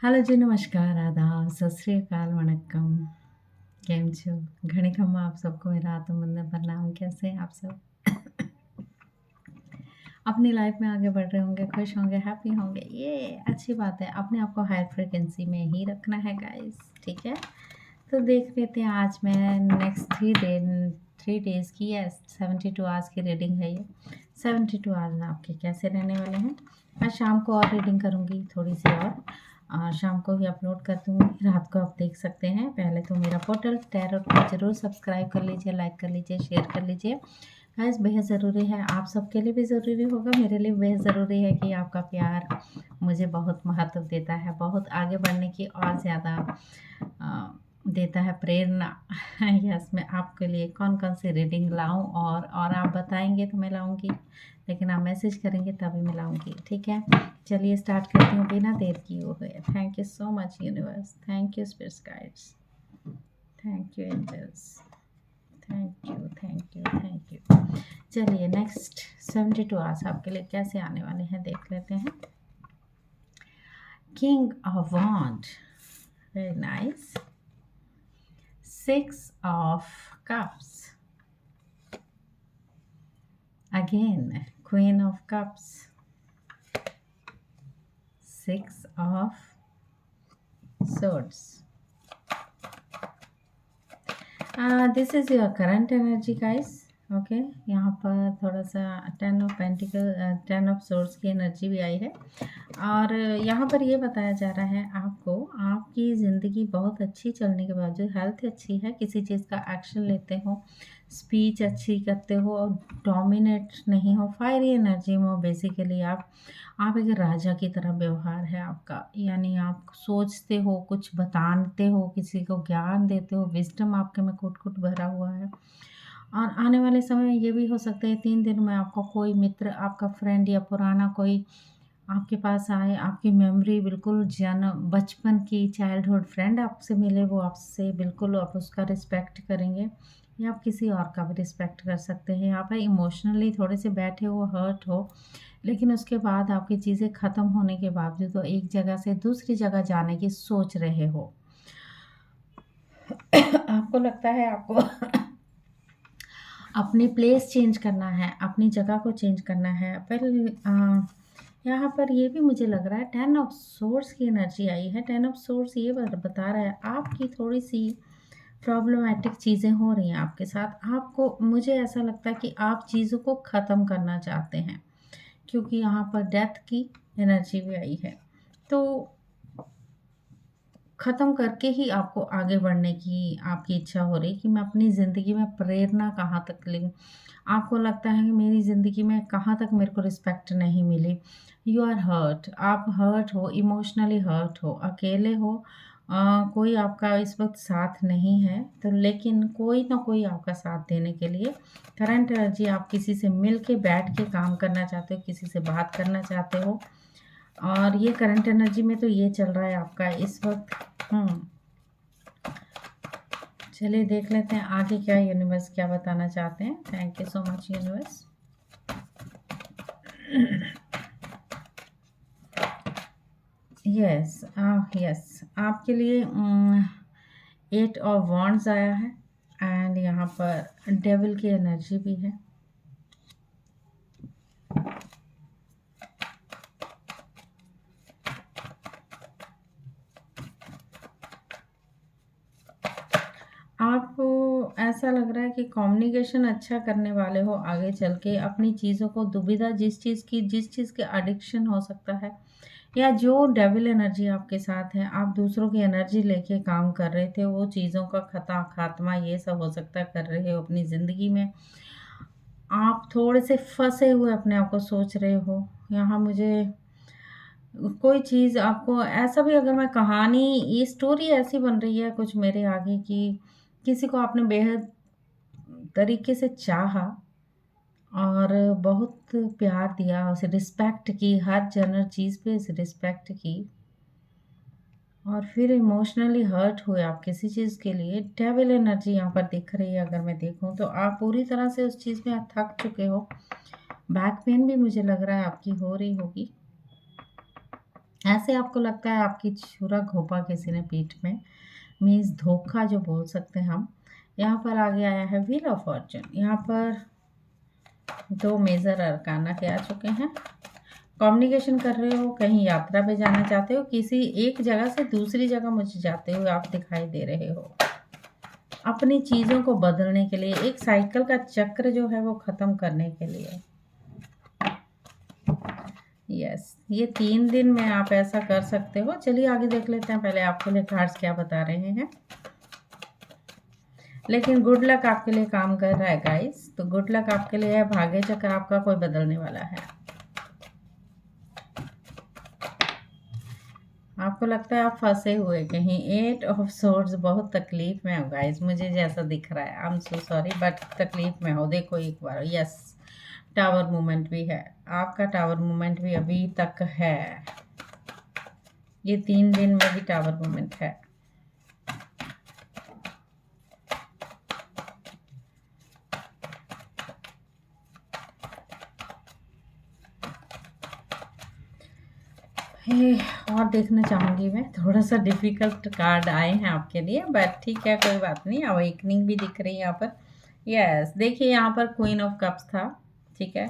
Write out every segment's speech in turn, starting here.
Hello जी, नमस्कार, आदाब, सत श्री अकाल, वणक्कम। કેમ છો? घड़ी खम्मा आप सबको मेरा आत्मबंधन प्रणाम। कैसे हैं आप सब? अपनी लाइफ में आगे बढ़ रहे होंगे, खुश होंगे, हैप्पी होंगे, ये अच्छी बात है। अपने आप को हाई फ्रिक्वेंसी में ही रखना है गाइस, ठीक है? तो देख लेते हैं आज मैं नेक्स्ट 3 डेज़ की या 72 आवर्स की रीडिंग है ये। 72 आवर्स आपके कैसे रहने वाले हैं। मैं शाम को और रीडिंग करूँगी थोड़ी सी और शाम को ही अपलोड कर दूँगी, रात को आप देख सकते हैं। पहले तो मेरा पोर्टल टैरोट को ज़रूर सब्सक्राइब कर लीजिए, लाइक कर लीजिए, शेयर कर लीजिए। गाइस बेहद ज़रूरी है, आप सबके लिए भी ज़रूरी होगा, मेरे लिए बेहद ज़रूरी है कि आपका प्यार मुझे बहुत महत्व देता है, बहुत आगे बढ़ने की और ज़्यादा देता है प्रेरणा। यस, मैं आपके लिए कौन-कौन सी रीडिंग लाऊँ और आप बताएँगे तो मैं लाऊँगी, लेकिन आप मैसेज करेंगे तभी मैं लाऊँगी, ठीक है? चलिए स्टार्ट करती हूँ बिना देर किए हुए। Thank you so much universe, thank you spirit guides, thank you angels, thank you, thank you, thank you. चलिए नेक्स्ट 72 आवर्स आपके लिए कैसे आने वाले हैं देख लेते हैं। King of wand, very nice. 6 of cups, again queen of cups, 6 of swords. This is your current energy guys, okay. यहाँ पर थोड़ा सा 10 ऑफ पेंटिकल, 10 ऑफ सोर्स की एनर्जी भी आई है और यहाँ पर ये बताया जा रहा है आपको, आपकी ज़िंदगी बहुत अच्छी चलने के बावजूद हेल्थ अच्छी है, किसी चीज़ का एक्शन लेते हो, स्पीच अच्छी करते हो और डोमिनेट नहीं हो, फायरी एनर्जी में हो। बेसिकली आप एक राजा की तरह व्यवहार है आपका, यानी आप सोचते हो, कुछ बताते हो, किसी को ज्ञान देते हो, विज़डम आपके में कुट-कुट भरा हुआ है। और आने वाले समय में ये भी हो सकता है 3 दिन में आपका कोई मित्र, आपका फ्रेंड या पुराना कोई आपके पास आए, आपकी मेमोरी बिल्कुल बचपन की चाइल्डहुड फ्रेंड आपसे मिले, वो आपसे बिल्कुल आप उसका रिस्पेक्ट करेंगे या आप किसी और का भी रिस्पेक्ट कर सकते हैं। यहाँ पर इमोशनली थोड़े से बैठे हो, हर्ट हो, लेकिन उसके बाद आपकी चीज़ें ख़त्म होने के बावजूद तो एक जगह से दूसरी जगह जाने की सोच रहे हो। आपको लगता है आपको अपनी प्लेस चेंज करना है, अपनी जगह को चेंज करना है। पर यहाँ पर ये भी मुझे लग रहा है 10 ऑफ सोर्स की एनर्जी आई है। 10 ऑफ सोर्स ये बता रहा है आपकी थोड़ी-सी प्रॉब्लमैटिक चीज़ें हो रही हैं आपके साथ। आपको, मुझे ऐसा लगता है कि आप चीज़ों को ख़त्म करना चाहते हैं, क्योंकि यहाँ पर डेथ की एनर्जी भी आई है। तो ख़त्म करके ही आपको आगे बढ़ने की आपकी इच्छा हो रही कि मैं अपनी ज़िंदगी में प्रेरणा कहाँ तक लूँ। आपको लगता है कि मेरी ज़िंदगी में कहाँ तक मेरे को रिस्पेक्ट नहीं मिली। यू आर हर्ट, आप हर्ट हो, इमोशनली हर्ट हो, अकेले हो। कोई आपका इस वक़्त साथ नहीं है, तो लेकिन कोई ना कोई आपका साथ देने के लिए करंट एनर्जी, आप किसी से मिल के बैठ के काम करना चाहते हो, किसी से बात करना चाहते हो और ये करंट एनर्जी में तो ये चल रहा है आपका इस वक़्त। चलिए देख लेते हैं आगे क्या यूनिवर्स क्या बताना चाहते हैं। Thank you so much universe. Yes, yes, आपके लिए 8 ऑफ वॉन्ड्स आया है एंड यहाँ पर डेविल की एनर्जी भी है। आपको ऐसा लग रहा है कि कम्युनिकेशन अच्छा करने वाले हो आगे चल के, अपनी चीज़ों को दुविधा, जिस चीज़ के एडिक्शन हो सकता है या जो डेविल एनर्जी आपके साथ है, आप दूसरों की एनर्जी लेके काम कर रहे थे, वो चीज़ों का खात्मा ये सब हो सकता है कर रहे हो अपनी ज़िंदगी में। आप थोड़े से फँसे हुए अपने आप को सोच रहे हो। यहाँ मुझे कोई चीज़ आपको ऐसा भी, अगर मैं कहानी, ये स्टोरी ऐसी बन रही है कुछ मेरे आगे कि किसी को आपने बेहद तरीके से चाहा और बहुत प्यार दिया, उसे रिस्पेक्ट की, हर जनरल चीज़ पे उसे रिस्पेक्ट की और फिर इमोशनली हर्ट हुए आप किसी चीज़ के लिए। डेविल एनर्जी यहाँ पर दिख रही है, अगर मैं देखूँ तो आप पूरी तरह से उस चीज़ में थक चुके हो। बैक पेन भी मुझे लग रहा है आपकी हो रही होगी। ऐसे आपको लगता है आपकी छुरा घोंपा किसी ने पीठ में, मीन्स धोखा जो बोल सकते हैं हम। यहाँ पर आगे आया है व्हील ऑफ फॉर्चून। यहाँ पर दो मेजर अरकाना के आ चुके हैं। कम्युनिकेशन कर रहे हो, कहीं यात्रा पे जाना चाहते हो, किसी एक जगह से दूसरी जगह मुझे जाते हुए आप दिखाई दे रहे हो। अपनी चीज़ों को बदलने के लिए, एक साइकिल का चक्र जो है वो ख़त्म करने के लिए। यस, ये 3 दिन में आप ऐसा कर सकते हो। चलिए आगे देख लेते हैं, पहले आपके लिए कार्ड्स क्या बता रहे हैं। लेकिन गुड लक आपके लिए काम कर रहा है गाइस, तो गुड लक आपके लिए है। भाग्य चक्र आपका कोई बदलने वाला है। आपको लगता है आप फंसे हुए कहीं। 8 ऑफ सोर्ड्स, बहुत तकलीफ में हो गाइस, मुझे जैसा दिख रहा है। I am so sorry but तकलीफ में हो। देखो एक बार, यस, टावर मूवमेंट भी है आपका। टावर मूवमेंट भी अभी तक है, ये 3 दिन में भी टावर मूवमेंट है। और देखना चाहूँगी मैं, थोड़ा सा डिफ़िकल्ट कार्ड आए हैं आपके लिए, बट ठीक है, कोई बात नहीं। अवेकनिंग भी दिख रही है यहाँ पर। यस, देखिए यहाँ पर क्वीन ऑफ कप्स था, ठीक है।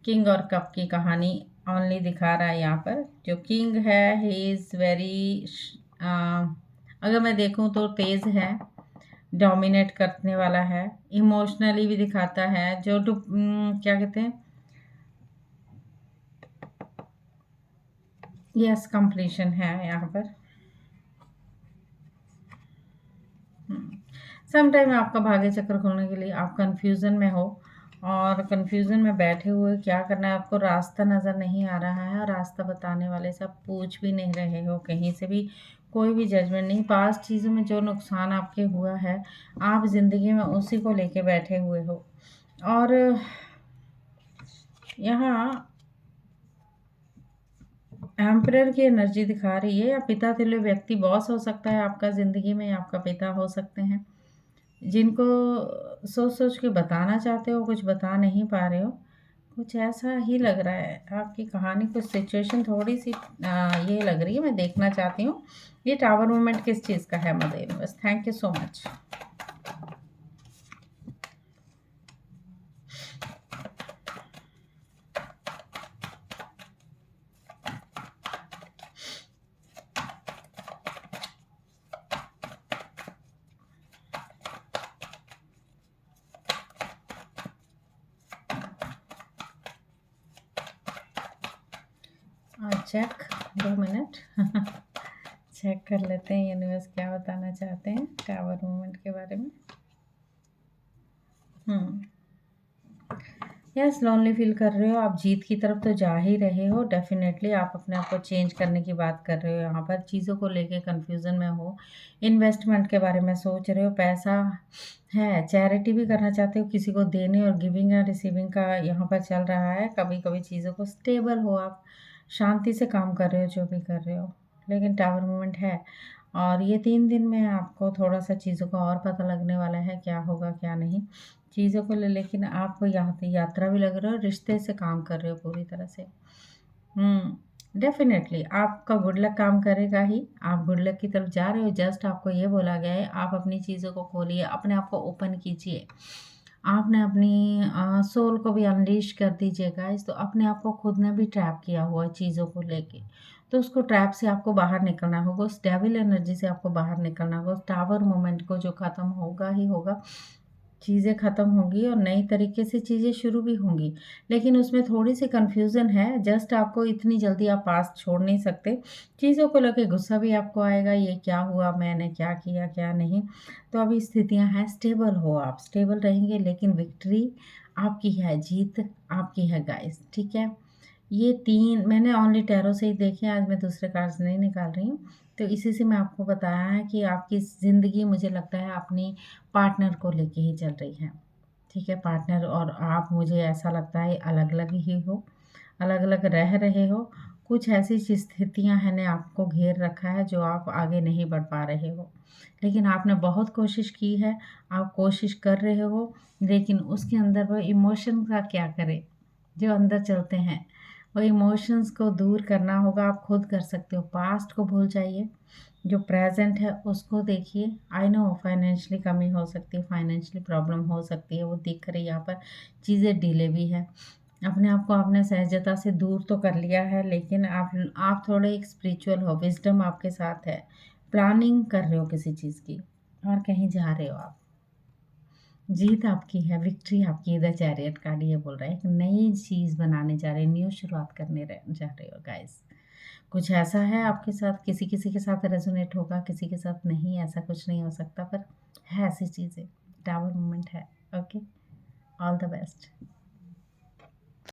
किंग और कप की कहानी ओनली दिखा रहा है यहाँ पर। जो किंग है ही इज़ वेरी, अगर मैं देखूँ तो तेज़ है, डोमिनेट करने वाला है, इमोशनली भी दिखाता है। जो क्या कहते हैं, यस, कंप्लीशन है यहाँ पर। समटाइम आपका भाग्य चक्र खोलने के लिए आप कंफ्यूजन में हो, और कंफ्यूजन में बैठे हुए क्या करना है, आपको रास्ता नज़र नहीं आ रहा है। रास्ता बताने वाले से आप पूछ भी नहीं रहे हो, कहीं से भी कोई भी जजमेंट नहीं। पास्ट चीज़ों में जो नुकसान आपके हुआ है, आप ज़िंदगी में उसी को लेके बैठे हुए हो। और यहाँ एम्परर की एनर्जी दिखा रही है, या पिता तुल्य व्यक्ति, बॉस हो सकता है आपका ज़िंदगी में, आपका पिता हो सकते हैं, जिनको सोच सोच के बताना चाहते हो, कुछ बता नहीं पा रहे हो। कुछ ऐसा ही लग रहा है आपकी कहानी, कुछ सिचुएशन थोड़ी सी ये लग रही है। मैं देखना चाहती हूँ ये टावर मूवमेंट किस चीज़ का है mother universe. Thank you so much. Check, 2 minute check कर लेते हैं यूनिवर्स क्या बताना चाहते हैं टावर मूवमेंट के बारे में। यस, लोनली फील कर रहे हो आप, जीत की तरफ तो जा ही रहे हो। डेफिनेटली आप अपने आप को चेंज करने की बात कर रहे हो। यहाँ पर चीज़ों को लेके कंफ्यूजन में हो, इन्वेस्टमेंट के बारे में सोच रहे हो, पैसा है, चैरिटी भी करना चाहते हो, किसी को देने और गिविंग या रिसीविंग का यहाँ पर चल रहा है। कभी कभी चीज़ों को स्टेबल हो, आप शांति से काम कर रहे हो जो भी कर रहे हो, लेकिन टावर मूवमेंट है। और ये 3 दिन में आपको थोड़ा सा चीज़ों का और पता लगने वाला है, क्या होगा क्या नहीं चीज़ों को लेकिन आप यहाँ पे यात्रा भी लग रहे हो, रिश्ते से काम कर रहे हो पूरी तरह से। डेफिनेटली आपका गुड लक काम करेगा ही, आप गुड लक की तरफ जा रहे हो। जस्ट आपको ये बोला गया है, आप अपनी चीज़ों को खोलिए, अपने आप को ओपन कीजिए, आपने अपनी सोल को भी अनलीश कर दीजिएगा। इस तो अपने आप को खुद ने भी ट्रैप किया हुआ है चीज़ों को लेके, तो उसको ट्रैप से आपको बाहर निकलना होगा, उस डेविल एनर्जी से आपको बाहर निकलना होगा। उस टावर मोमेंट को जो ख़त्म होगा ही होगा, चीज़ें ख़त्म होंगी और नई तरीके से चीज़ें शुरू भी होंगी, लेकिन उसमें थोड़ी सी कन्फ्यूज़न है। जस्ट आपको इतनी जल्दी आप पास्ट छोड़ नहीं सकते, चीज़ों को लेके गुस्सा भी आपको आएगा, ये क्या हुआ, मैंने क्या किया क्या नहीं। तो अभी स्थितियां हैं, स्टेबल हो, आप स्टेबल रहेंगे, लेकिन विक्ट्री आपकी है, जीत आपकी है गाइस, ठीक है। ये 3 मैंने ओनली टैरो से ही देखे, आज मैं दूसरे कार्ड्स नहीं निकाल रही हूँ। तो इसी से मैं आपको बताया है कि आपकी ज़िंदगी मुझे लगता है अपनी पार्टनर को लेके ही चल रही है, ठीक है। पार्टनर और आप, मुझे ऐसा लगता है अलग अलग ही हो, अलग अलग रह रहे हो। कुछ ऐसी स्थितियां हैं ने आपको घेर रखा है जो आप आगे नहीं बढ़ पा रहे हो, लेकिन आपने बहुत कोशिश की है, आप कोशिश कर रहे हो, लेकिन उसके अंदर वो इमोशन का क्या करें जो अंदर चलते हैं, वो इमोशंस को दूर करना होगा, आप खुद कर सकते हो। पास्ट को भूल जाइए, जो प्रेजेंट है उसको देखिए। आई नो फाइनेंशियली कमी हो सकती है, फाइनेंशियली प्रॉब्लम हो सकती है, वो दिख रही है यहाँ पर, चीज़ें डिले भी है। अपने आप को आपने सहजता से दूर तो कर लिया है, लेकिन आप थोड़े एक स्पिरिचुअल हो, विजडम आपके साथ है, प्लानिंग कर रहे हो किसी चीज़ की और कहीं जा रहे हो आप। जीत आपकी है, विक्ट्री आपकी। इधर चैरियट कार्ड ये बोल रहा है एक नई चीज़ बनाने जा रहे हैं, न्यू शुरुआत करने जा रहे हो गाइस। कुछ ऐसा है आपके साथ, किसी किसी के साथ रेजोनेट होगा, किसी के साथ नहीं, ऐसा कुछ नहीं हो सकता, पर है ऐसी चीज़ें। टावर मोमेंट है। Okay, all the best.